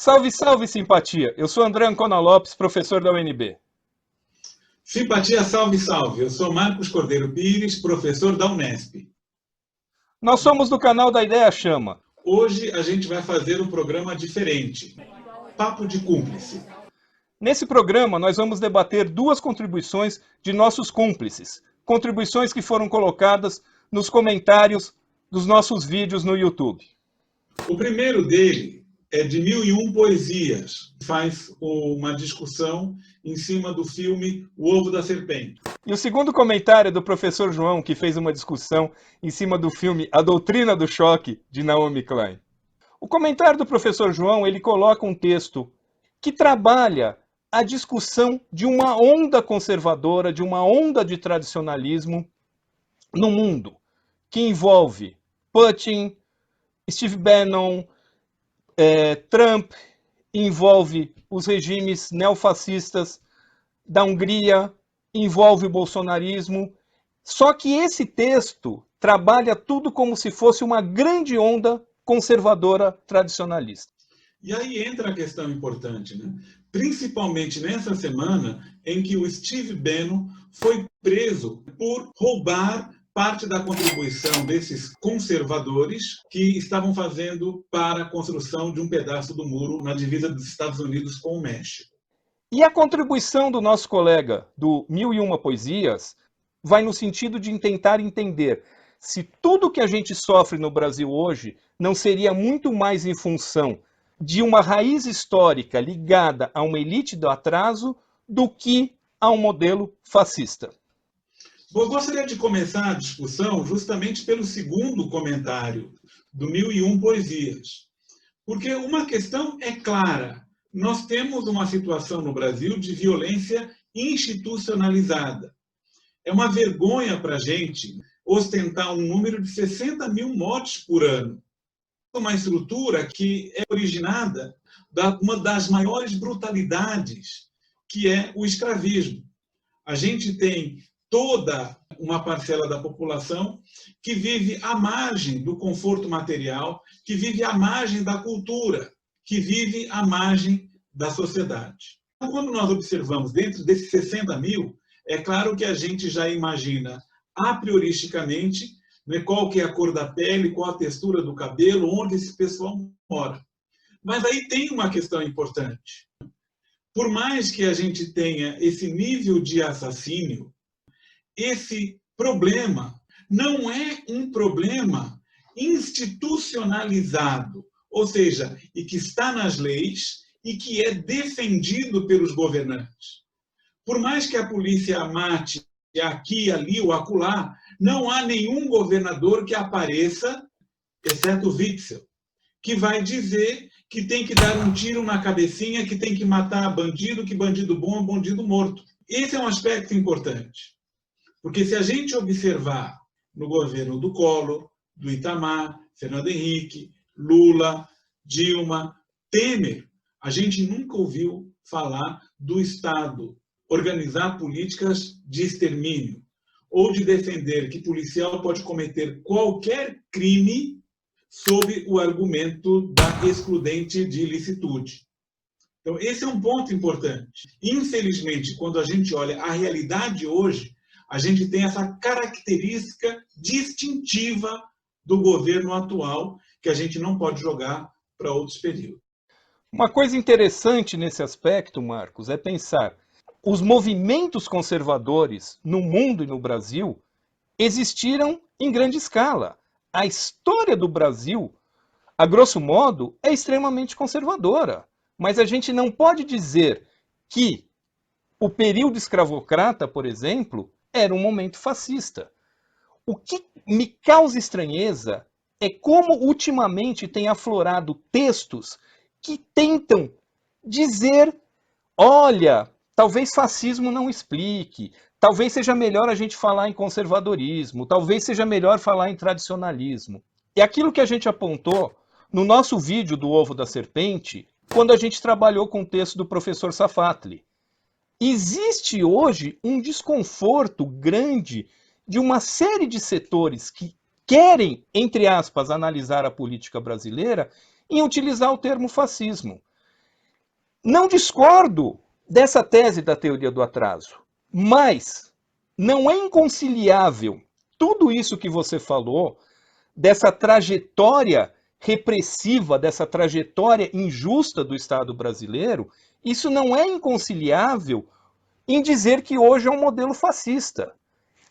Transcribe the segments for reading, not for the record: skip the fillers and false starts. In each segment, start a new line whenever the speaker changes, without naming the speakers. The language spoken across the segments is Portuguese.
Salve, salve, simpatia! Eu sou André Ancona Lopes, professor da UNB.
Simpatia, salve, salve! Eu sou Marcos Cordeiro Pires, professor da Unesp.
Nós somos do canal da Ideia Chama.
Hoje a gente vai fazer um programa diferente, Papo de Cúmplice.
Nesse programa, nós vamos debater duas contribuições de nossos cúmplices, contribuições que foram colocadas nos comentários dos nossos vídeos no YouTube.
O primeiro dele é de 1001 Poesias, faz uma discussão em cima do filme O Ovo da Serpente.
E o segundo comentário é do professor João, que fez uma discussão em cima do filme A Doutrina do Choque, de Naomi Klein. O comentário do professor João, ele coloca um texto que trabalha a discussão de uma onda conservadora, de uma onda de tradicionalismo no mundo, que envolve Putin, Steve Bannon, Trump, envolve os regimes neofascistas da Hungria, envolve o bolsonarismo. Só que esse texto trabalha tudo como se fosse uma grande onda conservadora tradicionalista.
E aí entra a questão importante, né? Principalmente nessa semana em que o Steve Bannon foi preso por roubar parte da contribuição desses conservadores que estavam fazendo para a construção de um pedaço do muro na divisa dos Estados Unidos com o México.
E a contribuição do nosso colega do 1001 Poesias vai no sentido de tentar entender se tudo que a gente sofre no Brasil hoje não seria muito mais em função de uma raiz histórica ligada a uma elite do atraso do que a um modelo fascista.
Eu gostaria de começar a discussão justamente pelo segundo comentário do 1001 Poesias. Porque uma questão é clara. Nós temos uma situação no Brasil de violência institucionalizada. É uma vergonha para a gente ostentar um número de 60 mil mortes por ano. Uma estrutura que é originada de uma das maiores brutalidades, que é o escravismo. A gente tem toda uma parcela da população que vive à margem do conforto material, que vive à margem da cultura, que vive à margem da sociedade. Então, quando nós observamos dentro desses 60 mil, é claro que a gente já imagina a prioristicamente, né, qual que é a cor da pele, qual a textura do cabelo, onde esse pessoal mora. Mas aí tem uma questão importante. Por mais que a gente tenha esse nível de assassínio, esse problema não é um problema institucionalizado, ou seja, e que está nas leis e que é defendido pelos governantes. Por mais que a polícia mate aqui, ali ou acolá, não há nenhum governador que apareça, exceto Witzel, que vai dizer que tem que dar um tiro na cabecinha, que tem que matar bandido, que bandido bom é bandido morto. Esse é um aspecto importante. Porque se a gente observar no governo do Collor, do Itamar, Fernando Henrique, Lula, Dilma, Temer, a gente nunca ouviu falar do Estado organizar políticas de extermínio ou de defender que policial pode cometer qualquer crime sob o argumento da excludente de ilicitude. Então, esse é um ponto importante. Infelizmente, quando a gente olha a realidade hoje, a gente tem essa característica distintiva do governo atual, que a gente não pode jogar para outros períodos.
Uma coisa interessante nesse aspecto, Marcos, é pensar os movimentos conservadores no mundo e no Brasil existiram em grande escala. A história do Brasil, a grosso modo, é extremamente conservadora. Mas a gente não pode dizer que o período escravocrata, por exemplo, era um momento fascista. O que me causa estranheza é como ultimamente tem aflorado textos que tentam dizer, olha, talvez fascismo não explique, talvez seja melhor a gente falar em conservadorismo, talvez seja melhor falar em tradicionalismo. É aquilo que a gente apontou no nosso vídeo do Ovo da Serpente, quando a gente trabalhou com o texto do professor Safatli. Existe hoje um desconforto grande de uma série de setores que querem, entre aspas, analisar a política brasileira em utilizar o termo fascismo. Não discordo dessa tese da teoria do atraso, mas não é inconciliável tudo isso que você falou, dessa trajetória repressiva, dessa trajetória injusta do Estado brasileiro, isso não é inconciliável em dizer que hoje é um modelo fascista.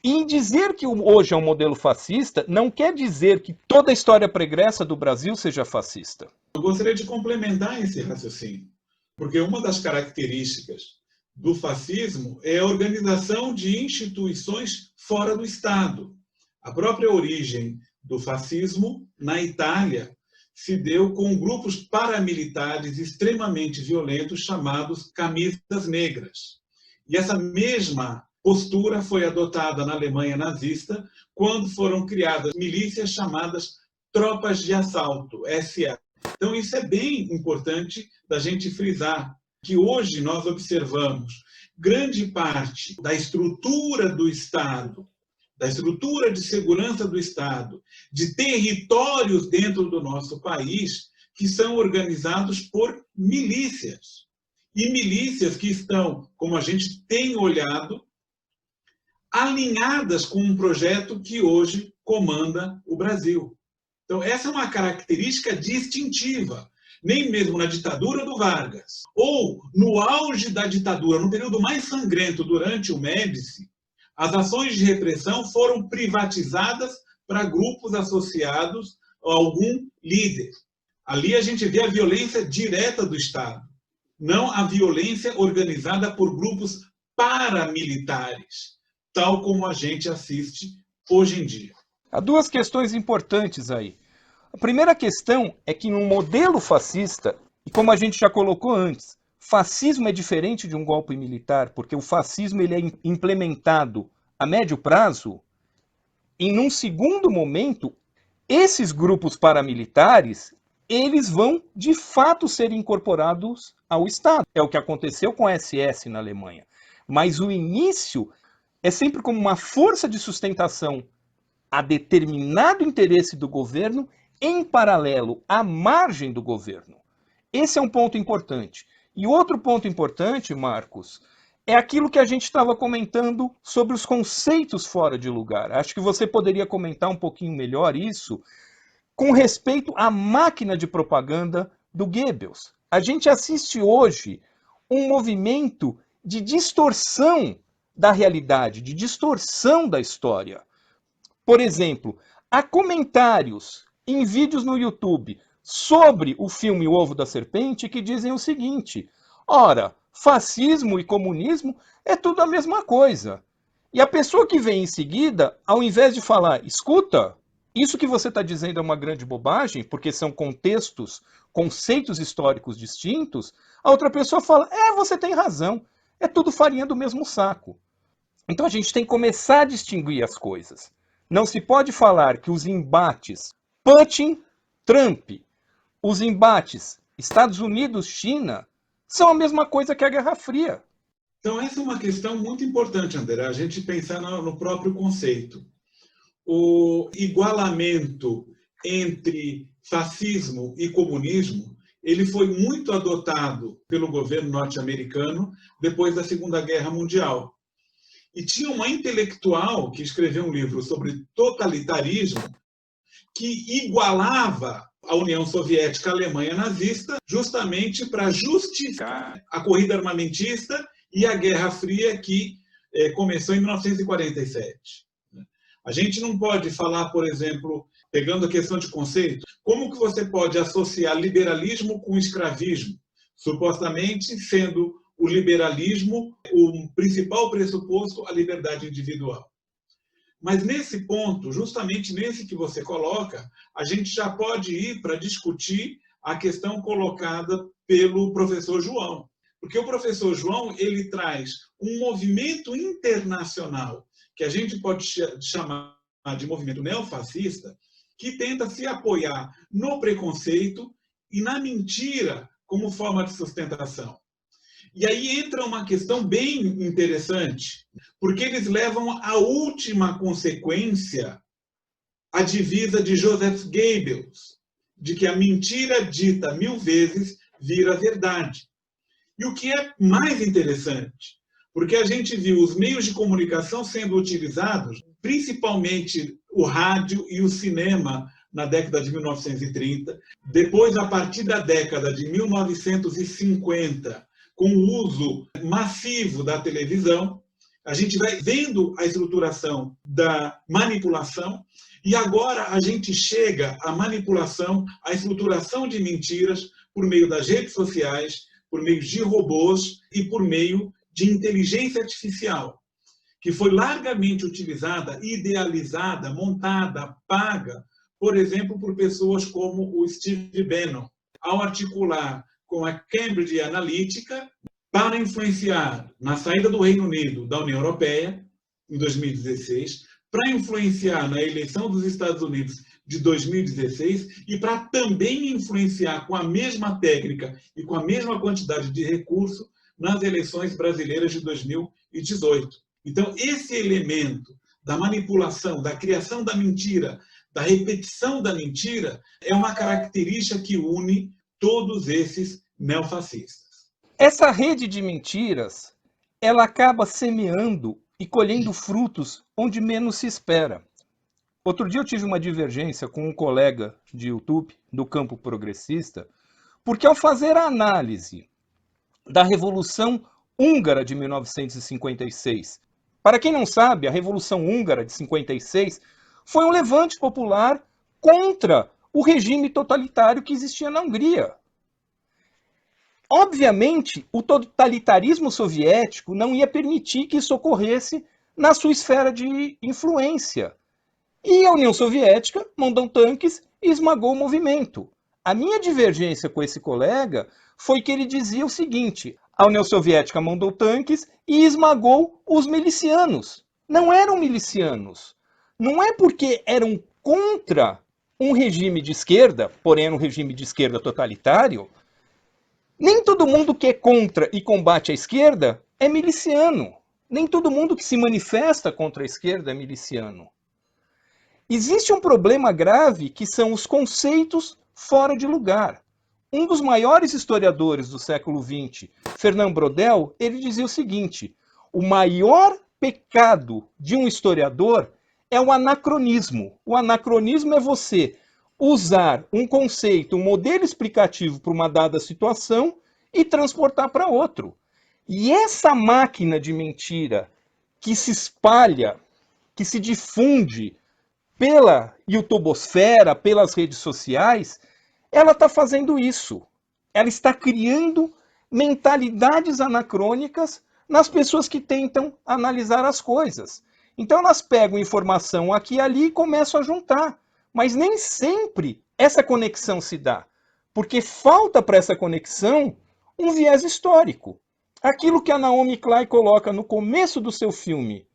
E em dizer que hoje é um modelo fascista não quer dizer que toda a história pregressa do Brasil seja fascista.
Eu gostaria de complementar esse raciocínio, porque uma das características do fascismo é a organização de instituições fora do Estado. A própria origem do fascismo na Itália se deu com grupos paramilitares extremamente violentos chamados camisas negras. E essa mesma postura foi adotada na Alemanha nazista quando foram criadas milícias chamadas tropas de assalto, SA. Então, isso é bem importante da gente frisar, que hoje nós observamos grande parte da estrutura do Estado, da estrutura de segurança do Estado, de territórios dentro do nosso país, que são organizados por milícias. E milícias que estão, como a gente tem olhado, alinhadas com um projeto que hoje comanda o Brasil. Então, essa é uma característica distintiva. Nem mesmo na ditadura do Vargas, ou no auge da ditadura, no período mais sangrento durante o Médici, as ações de repressão foram privatizadas para grupos associados a algum líder. Ali a gente vê a violência direta do Estado, não a violência organizada por grupos paramilitares, tal como a gente assiste hoje em dia.
Há duas questões importantes aí. A primeira questão é que no modelo fascista, e como a gente já colocou antes, fascismo é diferente de um golpe militar, porque o fascismo ele é implementado a médio prazo, e num segundo momento, esses grupos paramilitares, eles vão de fato ser incorporados ao Estado. É o que aconteceu com a SS na Alemanha. Mas o início é sempre como uma força de sustentação a determinado interesse do governo em paralelo à margem do governo. Esse é um ponto importante. E outro ponto importante, Marcos, é aquilo que a gente estava comentando sobre os conceitos fora de lugar. Acho que você poderia comentar um pouquinho melhor isso com respeito à máquina de propaganda do Goebbels. A gente assiste hoje um movimento de distorção da realidade, de distorção da história. Por exemplo, há comentários em vídeos no YouTube sobre o filme O Ovo da Serpente que dizem o seguinte: ora, fascismo e comunismo é tudo a mesma coisa. E a pessoa que vem em seguida, ao invés de falar, escuta, isso que você está dizendo é uma grande bobagem, porque são contextos, conceitos históricos distintos, a outra pessoa fala, você tem razão, é tudo farinha do mesmo saco. Então a gente tem que começar a distinguir as coisas. Não se pode falar que os embates Putin-Trump, os embates Estados Unidos-China, são a mesma coisa que a Guerra Fria.
Então, essa é uma questão muito importante, André, a gente pensar no próprio conceito. O igualamento entre fascismo e comunismo, ele foi muito adotado pelo governo norte-americano depois da Segunda Guerra Mundial. E tinha uma intelectual que escreveu um livro sobre totalitarismo que igualava a União Soviética, a Alemanha nazista, justamente para justificar a corrida armamentista e a Guerra Fria que começou em 1947. A gente não pode falar, por exemplo, pegando a questão de conceito, como que você pode associar liberalismo com escravismo, supostamente sendo o liberalismo o principal pressuposto à liberdade individual. Mas nesse ponto, justamente nesse que você coloca, a gente já pode ir para discutir a questão colocada pelo professor João. Porque o professor João, ele traz um movimento internacional, que a gente pode chamar de movimento neofascista, que tenta se apoiar no preconceito e na mentira como forma de sustentação. E aí entra uma questão bem interessante, porque eles levam à última consequência a divisa de Joseph Goebbels, de que a mentira dita 1000 vezes vira verdade. E o que é mais interessante, porque a gente viu os meios de comunicação sendo utilizados, principalmente o rádio e o cinema, na década de 1930. Depois, a partir da década de 1950, com o uso massivo da televisão, a gente vai vendo a estruturação da manipulação e agora a gente chega à manipulação, à estruturação de mentiras por meio das redes sociais, por meio de robôs e por meio de inteligência artificial, que foi largamente utilizada, idealizada, montada, paga, por exemplo, por pessoas como o Steve Bannon, ao articular com a Cambridge Analytica para influenciar na saída do Reino Unido da União Europeia, em 2016, para influenciar na eleição dos Estados Unidos de 2016 e para também influenciar com a mesma técnica e com a mesma quantidade de recurso nas eleições brasileiras de 2018. Então, esse elemento da manipulação, da criação da mentira, da repetição da mentira, é uma característica que une todos esses neofascistas.
Essa rede de mentiras, ela acaba semeando e colhendo frutos onde menos se espera. Outro dia eu tive uma divergência com um colega de YouTube do campo progressista, porque ao fazer a análise da Revolução Húngara de 1956, para quem não sabe, a Revolução Húngara de 56 foi um levante popular contra o regime totalitário que existia na Hungria. Obviamente, o totalitarismo soviético não ia permitir que isso ocorresse na sua esfera de influência. E a União Soviética mandou tanques e esmagou o movimento. A minha divergência com esse colega foi que ele dizia o seguinte: a União Soviética mandou tanques e esmagou os milicianos. Não eram milicianos. Não é porque eram contra um regime de esquerda, porém era um regime de esquerda totalitário. Nem todo mundo que é contra e combate a esquerda é miliciano. Nem todo mundo que se manifesta contra a esquerda é miliciano. Existe um problema grave que são os conceitos fora de lugar. Um dos maiores historiadores do século XX, Fernand Braudel, ele dizia o seguinte: o maior pecado de um historiador é o anacronismo. O anacronismo é você usar um conceito, um modelo explicativo para uma dada situação e transportar para outro. E essa máquina de mentira que se espalha, que se difunde pela YouTubosfera, pelas redes sociais, ela está fazendo isso. Ela está criando mentalidades anacrônicas nas pessoas que tentam analisar as coisas. Então elas pegam informação aqui e ali e começam a juntar. Mas nem sempre essa conexão se dá, porque falta para essa conexão um viés histórico. Aquilo que a Naomi Klein coloca no começo do seu filme,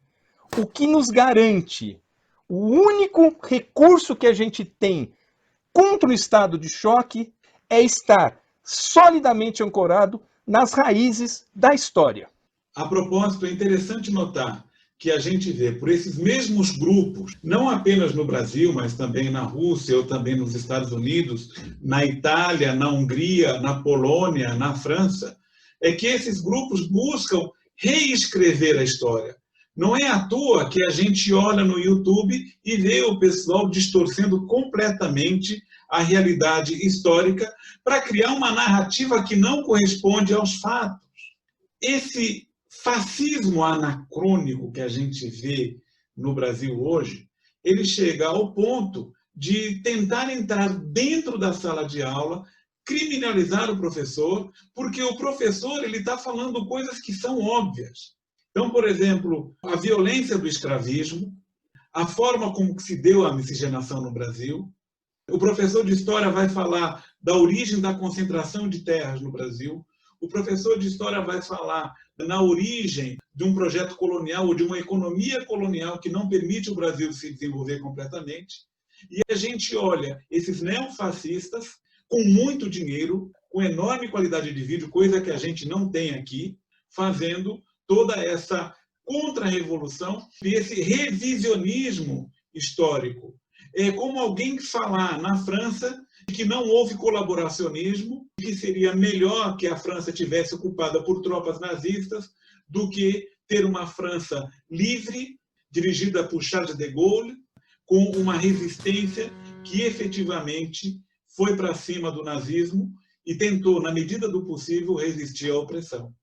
o que nos garante, o único recurso que a gente tem contra o estado de choque é estar solidamente ancorado nas raízes da história.
A propósito, é interessante notar que a gente vê por esses mesmos grupos, não apenas no Brasil, mas também na Rússia ou também nos Estados Unidos, na Itália, na Hungria, na Polônia, na França, é que esses grupos buscam reescrever a história. Não é à toa que a gente olha no YouTube e vê o pessoal distorcendo completamente a realidade histórica para criar uma narrativa que não corresponde aos fatos. Esse fascismo anacrônico que a gente vê no Brasil hoje, ele chega ao ponto de tentar entrar dentro da sala de aula, criminalizar o professor, porque o professor ele está falando coisas que são óbvias. Então, por exemplo, a violência do escravismo, a forma como se deu a miscigenação no Brasil. O professor de história vai falar da origem da concentração de terras no Brasil. O professor de história vai falar na origem de um projeto colonial ou de uma economia colonial que não permite o Brasil se desenvolver completamente. E a gente olha esses neofascistas com muito dinheiro, com enorme qualidade de vídeo, coisa que a gente não tem aqui, fazendo toda essa contra-revolução e esse revisionismo histórico. É como alguém falar na França que não houve colaboracionismo, que seria melhor que a França tivesse ocupada por tropas nazistas do que ter uma França livre, dirigida por Charles de Gaulle, com uma resistência que efetivamente foi para cima do nazismo e tentou, na medida do possível, resistir à opressão.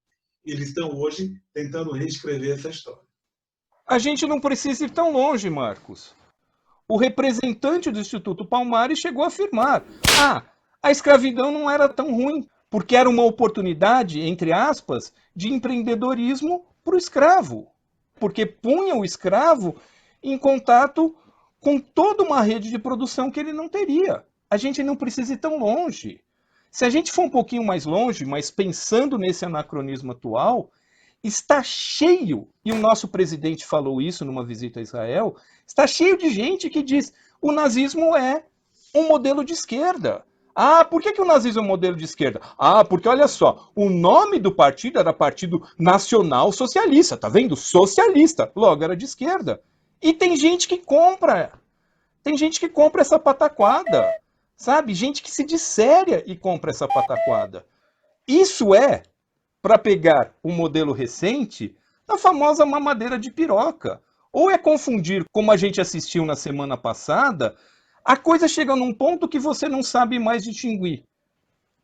Eles estão hoje tentando reescrever essa história.
A gente não precisa ir tão longe, Marcos. O representante do Instituto Palmares chegou a afirmar: a escravidão não era tão ruim, porque era uma oportunidade, entre aspas, de empreendedorismo para o escravo, porque punha o escravo em contato com toda uma rede de produção que ele não teria. A gente não precisa ir tão longe. Se a gente for um pouquinho mais longe, mas pensando nesse anacronismo atual, está cheio, e o nosso presidente falou isso numa visita a Israel, está cheio de gente que diz: o nazismo é um modelo de esquerda. Por que o nazismo é um modelo de esquerda? Porque olha só, o nome do partido era Partido Nacional Socialista, tá vendo? Socialista, logo era de esquerda. E tem gente que compra essa pataquada, sabe? Gente que se diz séria e compra essa pataquada. Isso é para pegar um modelo recente, a famosa mamadeira de piroca. Ou é confundir, como a gente assistiu na semana passada, a coisa chega num ponto que você não sabe mais distinguir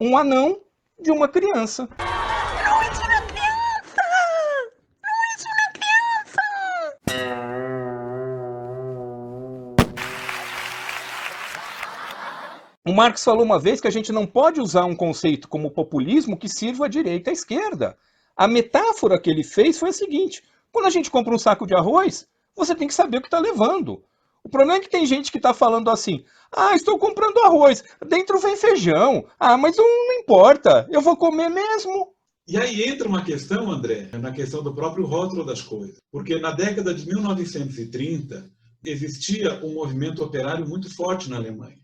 um anão de uma criança.
Não é de uma criança! Não é de uma criança!
O Marx falou uma vez que a gente não pode usar um conceito como populismo que sirva à direita e à esquerda. A metáfora que ele fez foi a seguinte: quando a gente compra um saco de arroz, você tem que saber o que está levando. O problema é que tem gente que está falando assim: estou comprando arroz, dentro vem feijão, mas não importa, eu vou comer mesmo.
E aí entra uma questão, André, na questão do próprio rótulo das coisas. Porque na década de 1930, existia um movimento operário muito forte na Alemanha.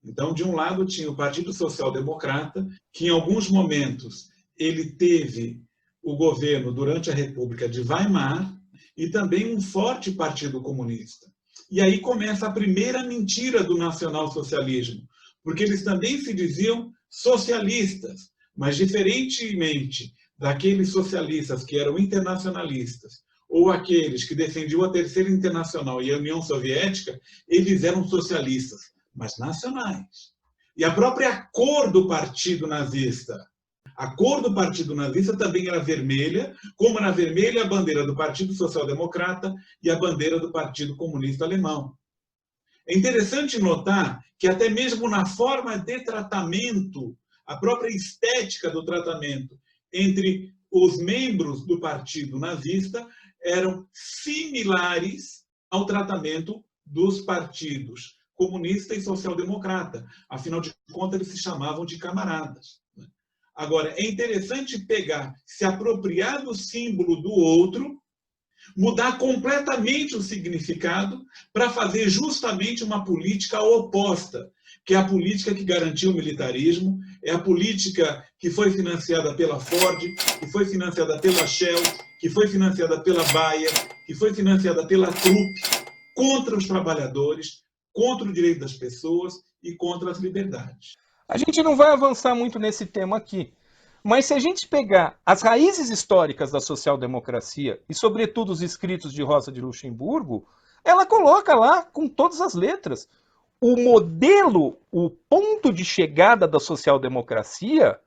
Então, de um lado, tinha o Partido Social Democrata, que em alguns momentos ele teve o governo durante a República de Weimar, e também um forte Partido Comunista. E aí começa a primeira mentira do nacionalsocialismo, porque eles também se diziam socialistas, mas diferentemente daqueles socialistas que eram internacionalistas, ou aqueles que defendiam a Terceira Internacional e a União Soviética, eles eram socialistas, mas nacionais. E a própria cor do partido nazista, a cor do partido nazista também era vermelha, como era vermelha a bandeira do Partido Social Democrata e a bandeira do Partido Comunista Alemão. É interessante notar que até mesmo na forma de tratamento, a própria estética do tratamento entre os membros do partido nazista eram similares ao tratamento dos partidos comunista e social-democrata. Afinal de contas, eles se chamavam de camaradas. Agora, é interessante pegar, se apropriar do símbolo do outro, mudar completamente o significado para fazer justamente uma política oposta, que é a política que garantiu o militarismo, é a política que foi financiada pela Ford, que foi financiada pela Shell, que foi financiada pela Bayer, que foi financiada pela Krupp, contra os trabalhadores, contra o direito das pessoas e contra as liberdades.
A gente não vai avançar muito nesse tema aqui, mas se a gente pegar as raízes históricas da social-democracia e, sobretudo, os escritos de Rosa de Luxemburgo, ela coloca lá, com todas as letras, o modelo, o ponto de chegada da social-democracia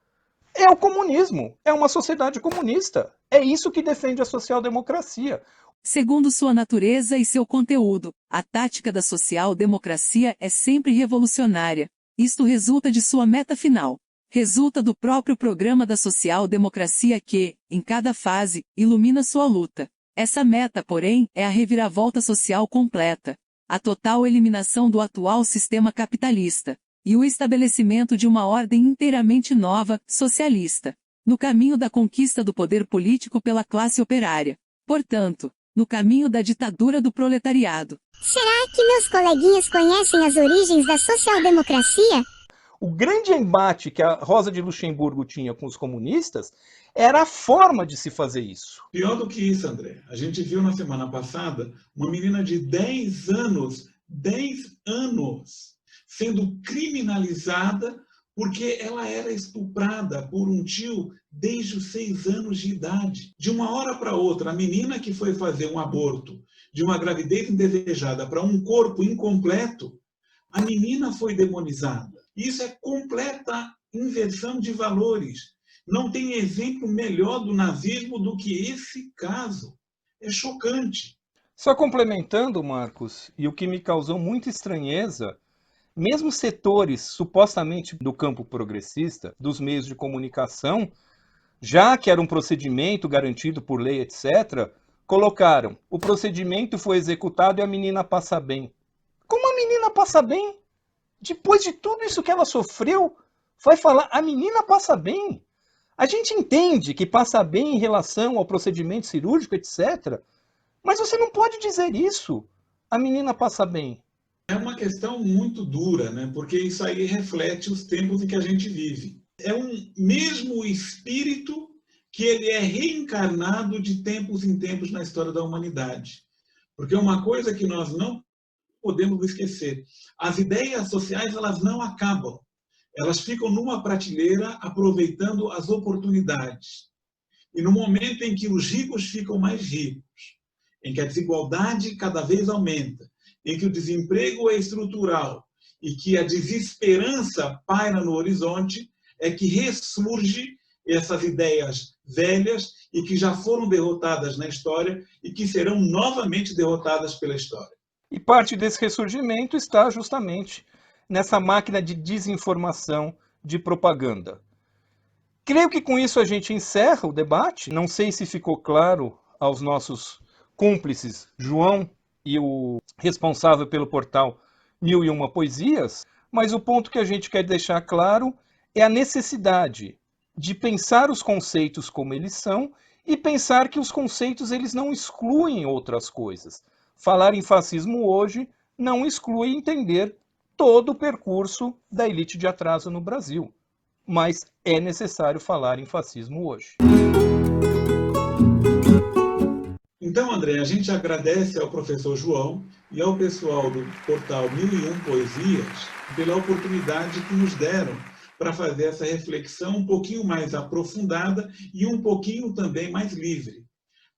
é o comunismo, é uma sociedade comunista. É isso que defende a social-democracia.
Segundo sua natureza e seu conteúdo, a tática da social-democracia é sempre revolucionária. Isto resulta de sua meta final. Resulta do próprio programa da social-democracia que, em cada fase, ilumina sua luta. Essa meta, porém, é a reviravolta social completa, a total eliminação do atual sistema capitalista, e o estabelecimento de uma ordem inteiramente nova, socialista, no caminho da conquista do poder político pela classe operária. Portanto, no caminho da ditadura do proletariado.
Será que meus coleguinhas conhecem as origens da social-democracia?
O grande embate que a Rosa de Luxemburgo tinha com os comunistas era a forma de se fazer isso.
Pior do que isso, André. A gente viu na semana passada uma menina de 10 anos 10 anos sendo criminalizada porque ela era estuprada por um tio desde os 6 anos de idade. De uma hora para outra, a menina que foi fazer um aborto de uma gravidez indesejada para um corpo incompleto, a menina foi demonizada. Isso é completa inversão de valores. Não tem exemplo melhor do nazismo do que esse caso. É chocante.
Só complementando, Marcos, e o que me causou muita estranheza, mesmo setores supostamente do campo progressista, dos meios de comunicação, já que era um procedimento garantido por lei, etc., colocaram: o procedimento foi executado e a menina passa bem. Como a menina passa bem? Depois de tudo isso que ela sofreu, vai falar, a menina passa bem. A gente entende que passa bem em relação ao procedimento cirúrgico, etc., mas você não pode dizer isso. A menina passa bem.
É uma questão muito dura, né? Porque isso aí reflete os tempos em que a gente vive. É um mesmo espírito que ele é reencarnado de tempos em tempos na história da humanidade. Porque uma coisa que nós não podemos esquecer, as ideias sociais elas não acabam. Elas ficam numa prateleira aproveitando as oportunidades. E no momento em que os ricos ficam mais ricos, em que a desigualdade cada vez aumenta, em que o desemprego é estrutural e que a desesperança paira no horizonte, é que ressurge essas ideias velhas e que já foram derrotadas na história e que serão novamente derrotadas pela história.
E parte desse ressurgimento está justamente nessa máquina de desinformação, de propaganda. Creio que com isso a gente encerra o debate. Não sei se ficou claro aos nossos cúmplices, João e o responsável pelo portal 1001 Poesias, mas o ponto que a gente quer deixar claro é a necessidade de pensar os conceitos como eles são e pensar que os conceitos eles não excluem outras coisas. Falar em fascismo hoje não exclui entender todo o percurso da elite de atraso no Brasil, mas é necessário falar em fascismo hoje.
Então, André, a gente agradece ao professor João e ao pessoal do portal 1001 Poesias pela oportunidade que nos deram para fazer essa reflexão um pouquinho mais aprofundada e um pouquinho também mais livre.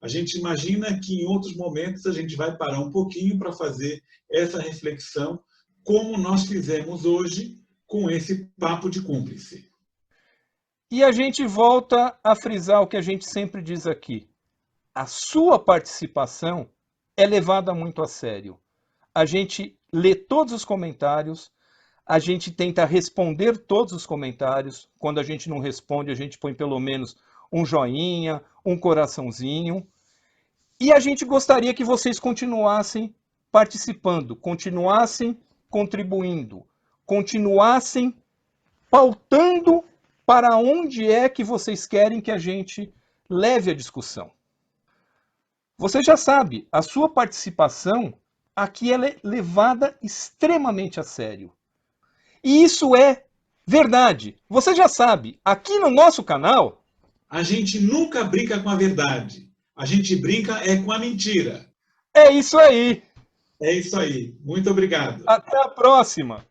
A gente imagina que em outros momentos a gente vai parar um pouquinho para fazer essa reflexão, como nós fizemos hoje com esse papo de cúmplice.
E a gente volta a frisar o que a gente sempre diz aqui. A sua participação é levada muito a sério. A gente lê todos os comentários, a gente tenta responder todos os comentários. Quando a gente não responde, a gente põe pelo menos um joinha, um coraçãozinho. E a gente gostaria que vocês continuassem participando, continuassem contribuindo, continuassem pautando para onde é que vocês querem que a gente leve a discussão. Você já sabe, a sua participação aqui ela é levada extremamente a sério. E isso é verdade. Você já sabe, aqui no nosso canal...
A gente nunca brinca com a verdade. A gente brinca é com a mentira.
É isso aí.
É isso aí. Muito obrigado.
Até a próxima.